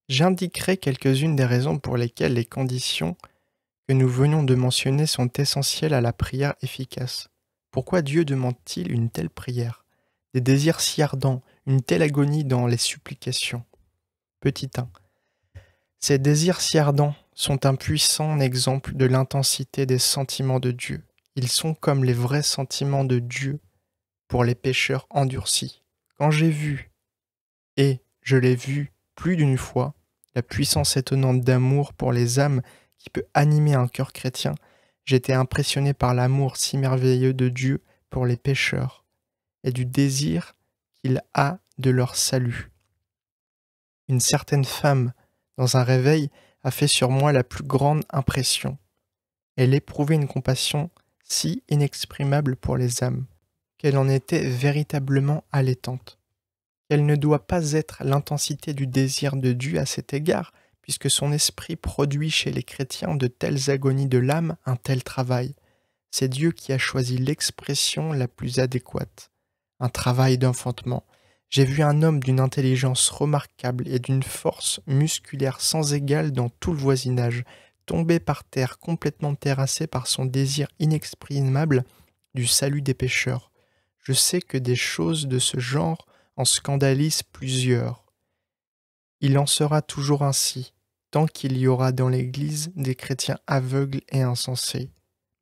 J'indiquerai quelques-unes des raisons pour lesquelles les conditions que nous venons de mentionner sont essentielles à la prière efficace. Pourquoi Dieu demande-t-il une telle prière? Des désirs si ardents, une telle agonie dans les supplications. Petit 1. Ces désirs si ardents sont un puissant exemple de l'intensité des sentiments de Dieu. Ils sont comme les vrais sentiments de Dieu pour les pécheurs endurcis. Quand j'ai vu, et je l'ai vu plus d'une fois, la puissance étonnante d'amour pour les âmes qui peut animer un cœur chrétien, j'étais impressionné par l'amour si merveilleux de Dieu pour les pécheurs et du désir qu'il a de leur salut. Une certaine femme, dans un réveil, a fait sur moi la plus grande impression. Elle éprouvait une compassion si inexprimable pour les âmes, qu'elle en était véritablement allaitante. Quelle ne doit pas être l'intensité du désir de Dieu à cet égard, puisque son esprit produit chez les chrétiens de telles agonies de l'âme, un tel travail. C'est Dieu qui a choisi l'expression la plus adéquate. Un travail d'enfantement. J'ai vu un homme d'une intelligence remarquable et d'une force musculaire sans égale dans tout le voisinage, tomber par terre complètement terrassé par son désir inexprimable du salut des pécheurs. Je sais que des choses de ce genre en scandalisent plusieurs. Il en sera toujours ainsi, tant qu'il y aura dans l'Église des chrétiens aveugles et insensés.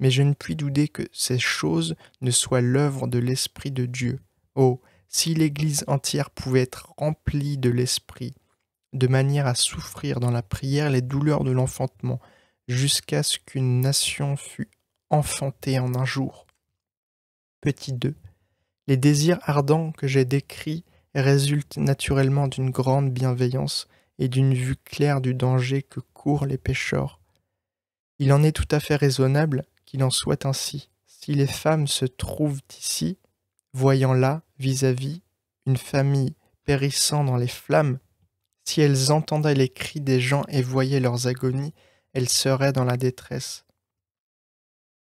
Mais je ne puis douter que ces choses ne soient l'œuvre de l'Esprit de Dieu. Oh, si l'Église entière pouvait être remplie de l'Esprit, de manière à souffrir dans la prière les douleurs de l'enfantement, jusqu'à ce qu'une nation fût enfantée en un jour. Petit 2. Les désirs ardents que j'ai décrits résultent naturellement d'une grande bienveillance et d'une vue claire du danger que courent les pécheurs. Il en est tout à fait raisonnable qu'il en soit ainsi. Si les femmes se trouvent ici, voyant là, vis-à-vis, une famille périssant dans les flammes, si elles entendaient les cris des gens et voyaient leurs agonies, elles seraient dans la détresse.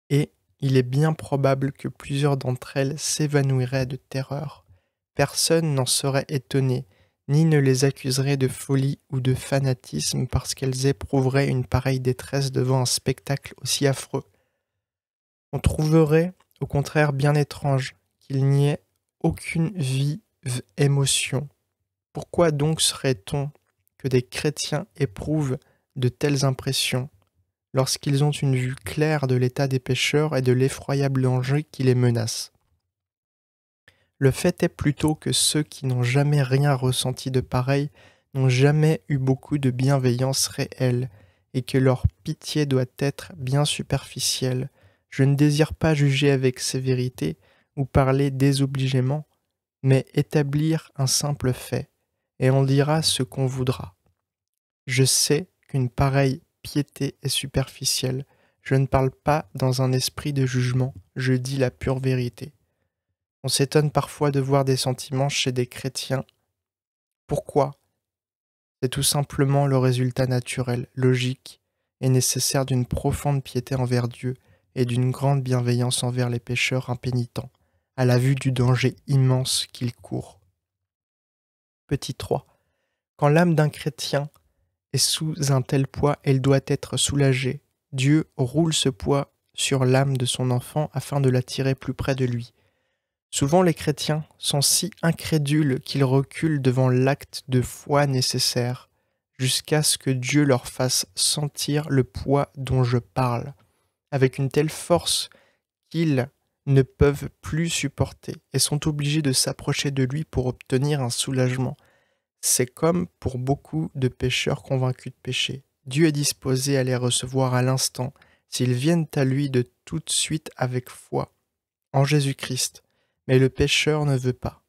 Et il est bien probable que plusieurs d'entre elles s'évanouiraient de terreur. Personne n'en serait étonné, ni ne les accuserait de folie ou de fanatisme parce qu'elles éprouveraient une pareille détresse devant un spectacle aussi affreux. On trouverait, au contraire, bien étrange qu'il n'y ait aucune vive émotion. Pourquoi donc serait-on que des chrétiens éprouvent de telles impressions lorsqu'ils ont une vue claire de l'état des pécheurs et de l'effroyable danger qui les menace? Le fait est plutôt que ceux qui n'ont jamais rien ressenti de pareil n'ont jamais eu beaucoup de bienveillance réelle, et que leur pitié doit être bien superficielle. Je ne désire pas juger avec sévérité ou parler désobligeamment, mais établir un simple fait, et on dira ce qu'on voudra. Je sais qu'une pareille piété est superficielle. Je ne parle pas dans un esprit de jugement, je dis la pure vérité. On s'étonne parfois de voir des sentiments chez des chrétiens. Pourquoi? C'est tout simplement le résultat naturel, logique et nécessaire d'une profonde piété envers Dieu et d'une grande bienveillance envers les pécheurs impénitents, à la vue du danger immense qu'ils courent. Petit 3. Quand l'âme d'un chrétien est sous un tel poids, elle doit être soulagée. Dieu roule ce poids sur l'âme de son enfant afin de l'attirer plus près de lui. Souvent les chrétiens sont si incrédules qu'ils reculent devant l'acte de foi nécessaire, jusqu'à ce que Dieu leur fasse sentir le poids dont je parle, avec une telle force qu'ils ne peuvent plus supporter et sont obligés de s'approcher de lui pour obtenir un soulagement. C'est comme pour beaucoup de pécheurs convaincus de péché. Dieu est disposé à les recevoir à l'instant, s'ils viennent à lui de tout de suite avec foi, en Jésus-Christ. Mais le pécheur ne veut pas.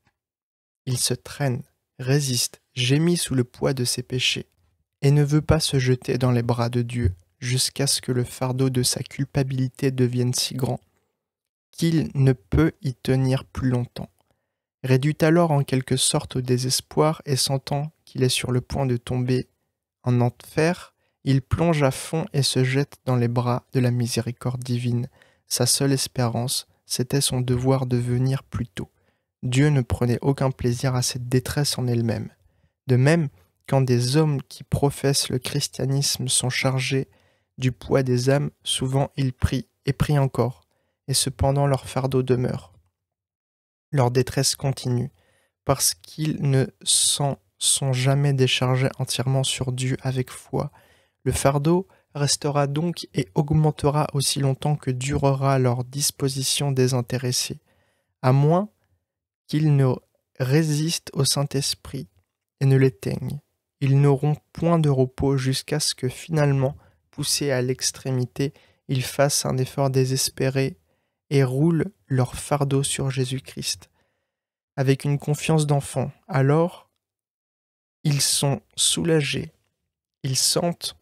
Il se traîne, résiste, gémit sous le poids de ses péchés, et ne veut pas se jeter dans les bras de Dieu, jusqu'à ce que le fardeau de sa culpabilité devienne si grand, qu'il ne peut y tenir plus longtemps. Réduit alors en quelque sorte au désespoir et sentant qu'il est sur le point de tomber en enfer, il plonge à fond et se jette dans les bras de la miséricorde divine. Sa seule espérance, c'était son devoir de venir plus tôt. Dieu ne prenait aucun plaisir à cette détresse en elle-même. De même, quand des hommes qui professent le christianisme sont chargés du poids des âmes, souvent ils prient et prient encore, et cependant leur fardeau demeure. Leur détresse continue, parce qu'ils ne s'en sont jamais déchargés entièrement sur Dieu avec foi. Le fardeau restera donc et augmentera aussi longtemps que durera leur disposition désintéressée, à moins qu'ils ne résistent au Saint-Esprit et ne l'éteignent. Ils n'auront point de repos jusqu'à ce que finalement, poussés à l'extrémité, ils fassent un effort désespéré et roulent leur fardeau sur Jésus-Christ. Avec une confiance d'enfant, alors, ils sont soulagés, ils sentent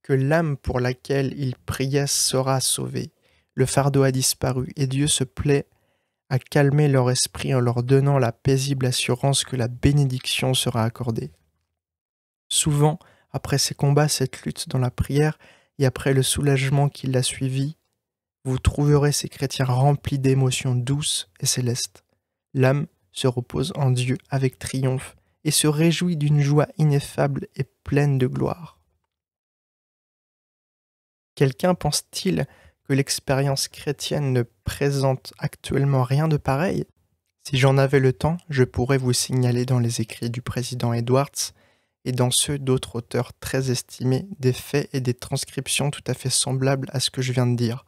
que l'âme pour laquelle ils priaient sera sauvée. Le fardeau a disparu et Dieu se plaît à calmer leur esprit en leur donnant la paisible assurance que la bénédiction sera accordée. Souvent, après ces combats, cette lutte dans la prière et après le soulagement qui l'a suivi, vous trouverez ces chrétiens remplis d'émotions douces et célestes. L'âme se repose en Dieu avec triomphe et se réjouit d'une joie ineffable et pleine de gloire. Quelqu'un pense-t-il que l'expérience chrétienne ne présente actuellement rien de pareil? Si j'en avais le temps, je pourrais vous signaler dans les écrits du président Edwards et dans ceux d'autres auteurs très estimés des faits et des transcriptions tout à fait semblables à ce que je viens de dire.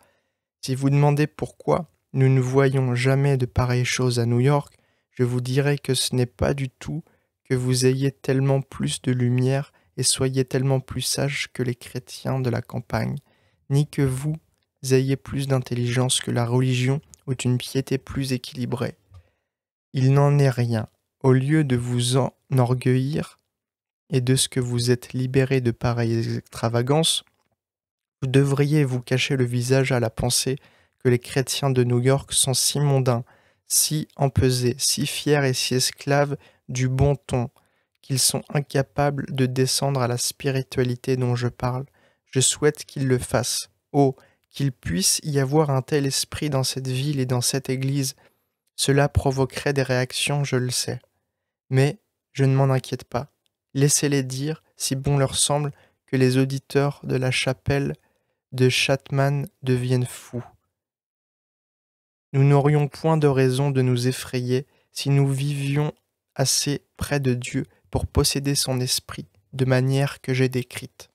Si vous demandez pourquoi nous ne voyons jamais de pareilles choses à New York, je vous dirai que ce n'est pas du tout que vous ayez tellement plus de lumière et soyez tellement plus sages que les chrétiens de la campagne, ni que vous ayez plus d'intelligence que la religion ou une piété plus équilibrée. Il n'en est rien. Au lieu de vous enorgueillir, et de ce que vous êtes libéré de pareilles extravagances, vous devriez vous cacher le visage à la pensée que les chrétiens de New York sont si mondains, si empesés, si fiers et si esclaves du bon ton, qu'ils sont incapables de descendre à la spiritualité dont je parle. Je souhaite qu'ils le fassent. Oh, qu'il puisse y avoir un tel esprit dans cette ville et dans cette église. Cela provoquerait des réactions, je le sais. Mais je ne m'en inquiète pas. Laissez-les dire, si bon leur semble, que les auditeurs de la chapelle de Chapman deviennent fous. Nous n'aurions point de raison de nous effrayer si nous vivions assez près de Dieu pour posséder son esprit, de manière que j'ai décrite.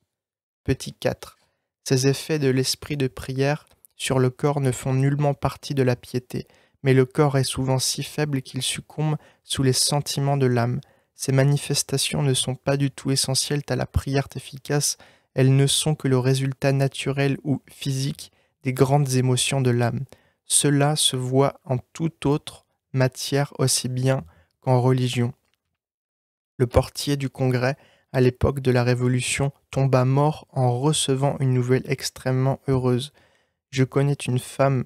Petit 4. Ces effets de l'esprit de prière sur le corps ne font nullement partie de la piété, mais le corps est souvent si faible qu'il succombe sous les sentiments de l'âme. Ces manifestations ne sont pas du tout essentielles à la prière efficace, elles ne sont que le résultat naturel ou physique des grandes émotions de l'âme. Cela se voit en toute autre matière aussi bien qu'en religion. Le portier du Congrès, à l'époque de la Révolution, tomba mort en recevant une nouvelle extrêmement heureuse. Je connais une femme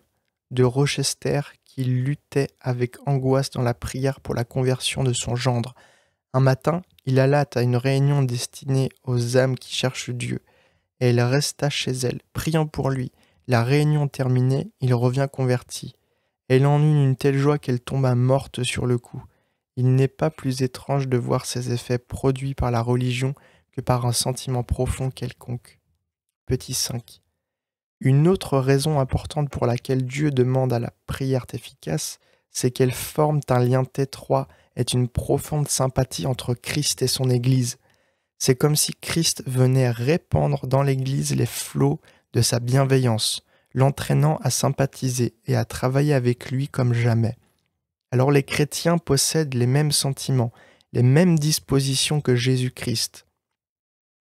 de Rochester qui luttait avec angoisse dans la prière pour la conversion de son gendre. Un matin, il alla à une réunion destinée aux âmes qui cherchent Dieu, et elle resta chez elle, priant pour lui. La réunion terminée, il revint converti. Elle en eut une telle joie qu'elle tomba morte sur le coup. Il n'est pas plus étrange de voir ces effets produits par la religion que par un sentiment profond quelconque. Petit 5. Une autre raison importante pour laquelle Dieu demande à la prière efficace, c'est qu'elle forme un lien étroit et une profonde sympathie entre Christ et son Église. C'est comme si Christ venait répandre dans l'Église les flots de sa bienveillance, l'entraînant à sympathiser et à travailler avec lui comme jamais. Alors les chrétiens possèdent les mêmes sentiments, les mêmes dispositions que Jésus-Christ.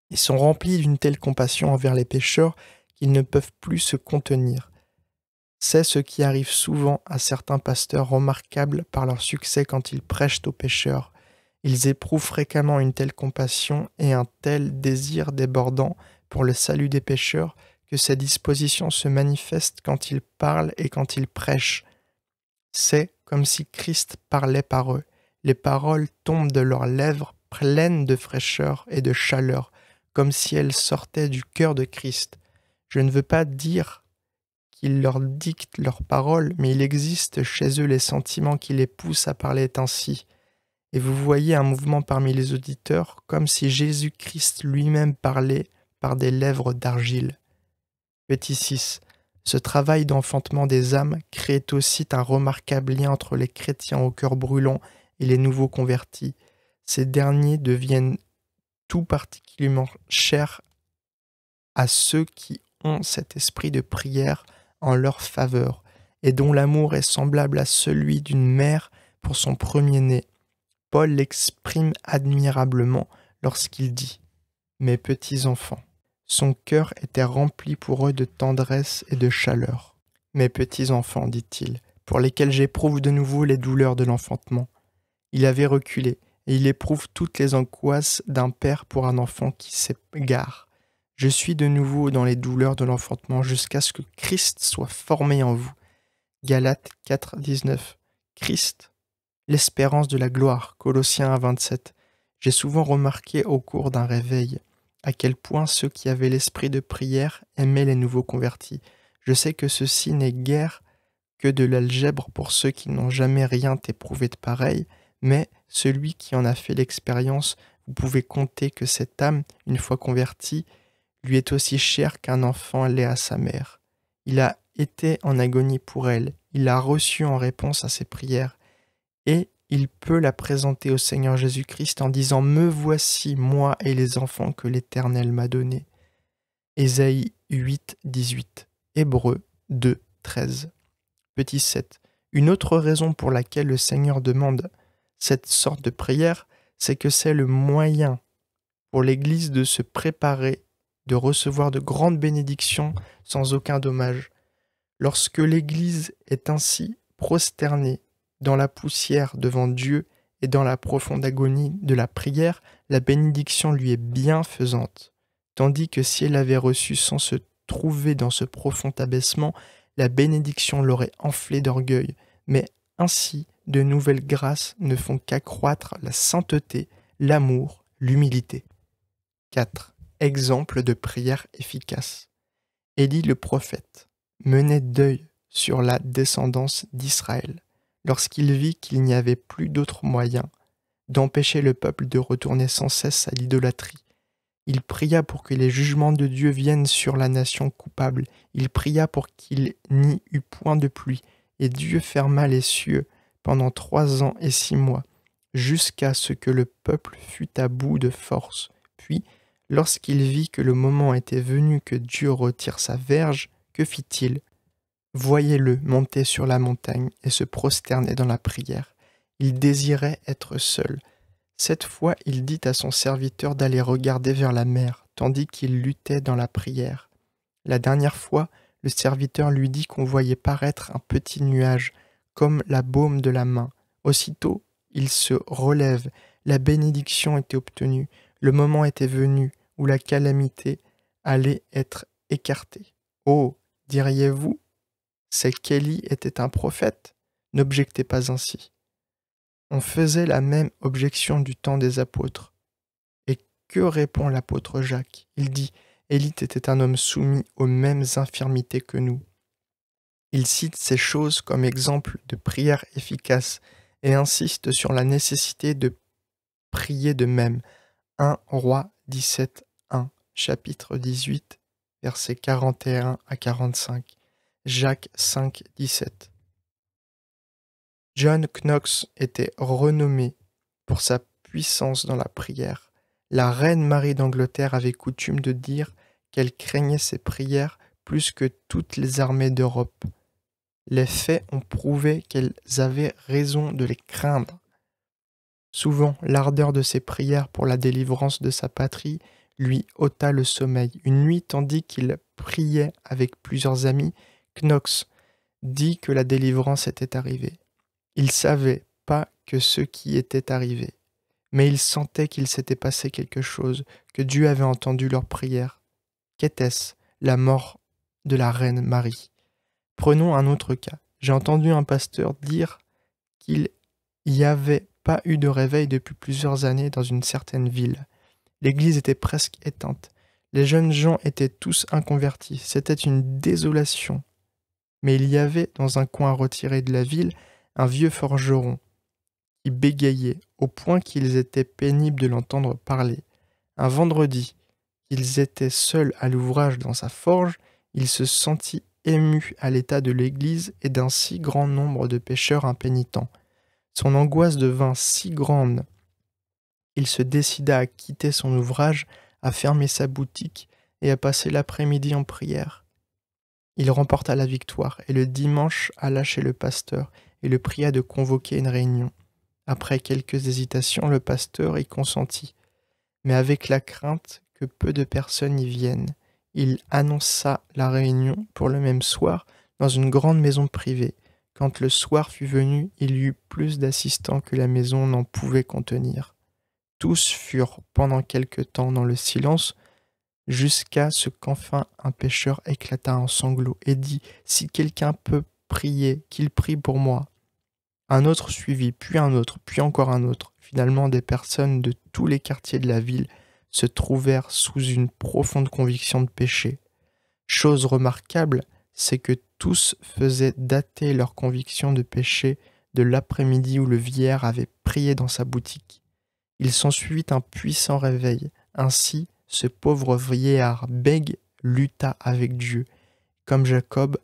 Ils sont remplis d'une telle compassion envers les pécheurs qu'ils ne peuvent plus se contenir. C'est ce qui arrive souvent à certains pasteurs remarquables par leur succès quand ils prêchent aux pécheurs. Ils éprouvent fréquemment une telle compassion et un tel désir débordant pour le salut des pécheurs que ces dispositions se manifestent quand ils parlent et quand ils prêchent. C'est comme si Christ parlait par eux. Les paroles tombent de leurs lèvres pleines de fraîcheur et de chaleur, comme si elles sortaient du cœur de Christ. Je ne veux pas dire qu'ils leur dictent leurs paroles, mais il existe chez eux les sentiments qui les poussent à parler ainsi. Et vous voyez un mouvement parmi les auditeurs, comme si Jésus-Christ lui-même parlait par des lèvres d'argile. Petit 6. Ce travail d'enfantement des âmes crée aussi un remarquable lien entre les chrétiens au cœur brûlant et les nouveaux convertis. Ces derniers deviennent tout particulièrement chers à ceux qui ont cet esprit de prière en leur faveur et dont l'amour est semblable à celui d'une mère pour son premier-né. Paul l'exprime admirablement lorsqu'il dit « Mes petits enfants ». Son cœur était rempli pour eux de tendresse et de chaleur. « Mes petits enfants, dit-il, pour lesquels j'éprouve de nouveau les douleurs de l'enfantement. » Il avait reculé, et il éprouve toutes les angoisses d'un père pour un enfant qui s'égare. Je suis de nouveau dans les douleurs de l'enfantement jusqu'à ce que Christ soit formé en vous. Galates 4, 19. Christ, l'espérance de la gloire. Colossiens 1, 27. J'ai souvent remarqué au cours d'un réveil à quel point ceux qui avaient l'esprit de prière aimaient les nouveaux convertis. Je sais que ceci n'est guère que de l'algèbre pour ceux qui n'ont jamais rien éprouvé de pareil, mais celui qui en a fait l'expérience, vous pouvez compter que cette âme, une fois convertie, lui est aussi chère qu'un enfant l'est à sa mère. Il a été en agonie pour elle, il l'a reçue en réponse à ses prières, et il peut la présenter au Seigneur Jésus-Christ en disant « Me voici, moi et les enfants que l'Éternel m'a donnés ». Ésaïe 8, 18. Hébreux 2, 13. Petit 7. Une autre raison pour laquelle le Seigneur demande cette sorte de prière, c'est que c'est le moyen pour l'Église de se préparer, de recevoir de grandes bénédictions sans aucun dommage. Lorsque l'Église est ainsi prosternée dans la poussière devant Dieu et dans la profonde agonie de la prière, la bénédiction lui est bienfaisante, tandis que si elle avait reçu sans se trouver dans ce profond abaissement, la bénédiction l'aurait enflée d'orgueil. Mais ainsi, de nouvelles grâces ne font qu'accroître la sainteté, l'amour, l'humilité. 4. Exemple de prière efficace. Élie le prophète menait deuil sur la descendance d'Israël lorsqu'il vit qu'il n'y avait plus d'autre moyen d'empêcher le peuple de retourner sans cesse à l'idolâtrie. Il pria pour que les jugements de Dieu viennent sur la nation coupable. Il pria pour qu'il n'y eût point de pluie. Et Dieu ferma les cieux pendant 3 ans et 6 mois, jusqu'à ce que le peuple fût à bout de force. Puis, lorsqu'il vit que le moment était venu que Dieu retire sa verge, que fit-il? Voyez-le monter sur la montagne et se prosterner dans la prière. Il désirait être seul. Cette fois, il dit à son serviteur d'aller regarder vers la mer, tandis qu'il luttait dans la prière. La dernière fois, le serviteur lui dit qu'on voyait paraître un petit nuage, comme la baume de la main. Aussitôt, il se relève. La bénédiction était obtenue. Le moment était venu où la calamité allait être écartée. Oh, diriez-vous, c'est qu'Élie était un prophète? N'objectez pas ainsi. On faisait la même objection du temps des apôtres. Et que répond l'apôtre Jacques? Il dit « Élie était un homme soumis aux mêmes infirmités que nous ». Il cite ces choses comme exemple de prière efficace et insiste sur la nécessité de prier de même. 1 Roi 17, 1, chapitre 18, versets 41 à 45. Jacques 5, 17. John Knox était renommé pour sa puissance dans la prière. La reine Marie d'Angleterre avait coutume de dire qu'elle craignait ses prières plus que toutes les armées d'Europe. Les faits ont prouvé qu'elles avaient raison de les craindre. Souvent, l'ardeur de ses prières pour la délivrance de sa patrie lui ôta le sommeil. Une nuit, tandis qu'il priait avec plusieurs amis, Knox dit que la délivrance était arrivée. Il savait pas que ce qui était arrivé, mais il sentait qu'il s'était passé quelque chose, que Dieu avait entendu leur prière. Qu'était-ce? La mort de la reine Marie. Prenons un autre cas. J'ai entendu un pasteur dire qu'il n'y avait pas eu de réveil depuis plusieurs années dans une certaine ville. L'église était presque éteinte. Les jeunes gens étaient tous inconvertis. C'était une désolation. Mais il y avait, dans un coin retiré de la ville, un vieux forgeron qui bégayait au point qu'ils étaient pénibles de l'entendre parler. Un vendredi, qu'ils étaient seuls à l'ouvrage dans sa forge, il se sentit ému à l'état de l'Église et d'un si grand nombre de pécheurs impénitents. Son angoisse devint si grande, il se décida à quitter son ouvrage, à fermer sa boutique et à passer l'après-midi en prière. Il remporta la victoire et le dimanche alla chez le pasteur et le pria de convoquer une réunion. Après quelques hésitations, le pasteur y consentit, mais avec la crainte que peu de personnes y viennent. Il annonça la réunion pour le même soir dans une grande maison privée. Quand le soir fut venu, il y eut plus d'assistants que la maison n'en pouvait contenir. Tous furent pendant quelque temps dans le silence, jusqu'à ce qu'enfin un pécheur éclata en sanglots et dit « Si quelqu'un peut prier, qu'il prie pour moi ». Un autre suivit, puis un autre, puis encore un autre. Finalement, des personnes de tous les quartiers de la ville se trouvèrent sous une profonde conviction de péché. Chose remarquable, c'est que tous faisaient dater leur conviction de péché de l'après-midi où le vieillard avait prié dans sa boutique. Il s'ensuivit un puissant réveil. Ainsi, ce pauvre vieillard bègue lutta avec Dieu. Comme Jacob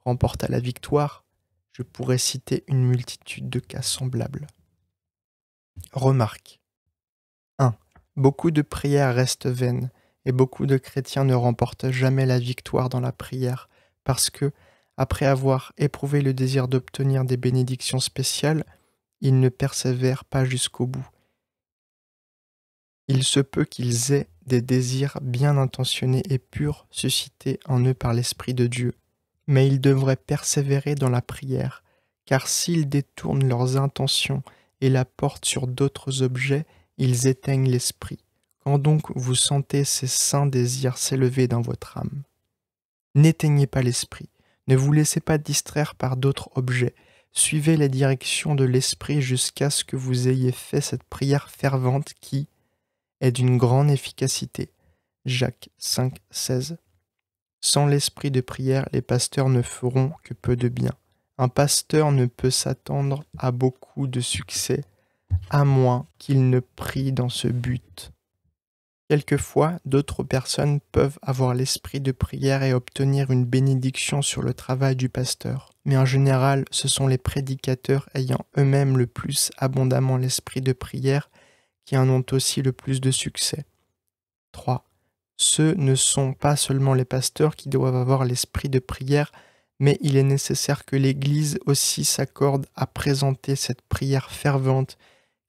remporta la victoire, je pourrais citer une multitude de cas semblables. Remarque. 1. Beaucoup de prières restent vaines, et beaucoup de chrétiens ne remportent jamais la victoire dans la prière, parce que, après avoir éprouvé le désir d'obtenir des bénédictions spéciales, ils ne persévèrent pas jusqu'au bout. Il se peut qu'ils aient des désirs bien intentionnés et purs suscités en eux par l'Esprit de Dieu, mais ils devraient persévérer dans la prière, car s'ils détournent leurs intentions et la portent sur d'autres objets, ils éteignent l'esprit. Quand donc vous sentez ces saints désirs s'élever dans votre âme, n'éteignez pas l'esprit, ne vous laissez pas distraire par d'autres objets, suivez les directions de l'esprit jusqu'à ce que vous ayez fait cette prière fervente qui est d'une grande efficacité. Jacques 5, 16. Sans l'esprit de prière, les pasteurs ne feront que peu de bien. Un pasteur ne peut s'attendre à beaucoup de succès, à moins qu'il ne prie dans ce but. Quelquefois, d'autres personnes peuvent avoir l'esprit de prière et obtenir une bénédiction sur le travail du pasteur. Mais en général, ce sont les prédicateurs ayant eux-mêmes le plus abondamment l'esprit de prière qui en ont aussi le plus de succès. 3. Ce ne sont pas seulement les pasteurs qui doivent avoir l'esprit de prière, mais il est nécessaire que l'Église aussi s'accorde à présenter cette prière fervente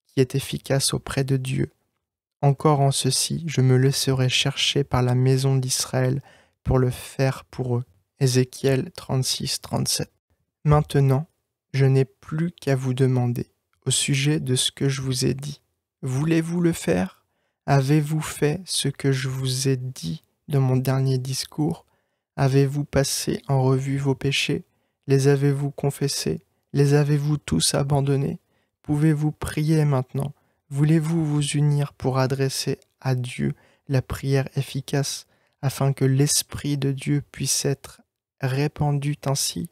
qui est efficace auprès de Dieu. Encore en ceci, je me laisserai chercher par la maison d'Israël pour le faire pour eux. Ézéchiel 36, 37. Maintenant, je n'ai plus qu'à vous demander, au sujet de ce que je vous ai dit. Voulez-vous le faire ? Avez-vous fait ce que je vous ai dit dans mon dernier discours ? Avez-vous passé en revue vos péchés ? Les avez-vous confessés ? Les avez-vous tous abandonnés ? Pouvez-vous prier maintenant ? Voulez-vous vous unir pour adresser à Dieu la prière efficace, afin que l'Esprit de Dieu puisse être répandu ainsi ?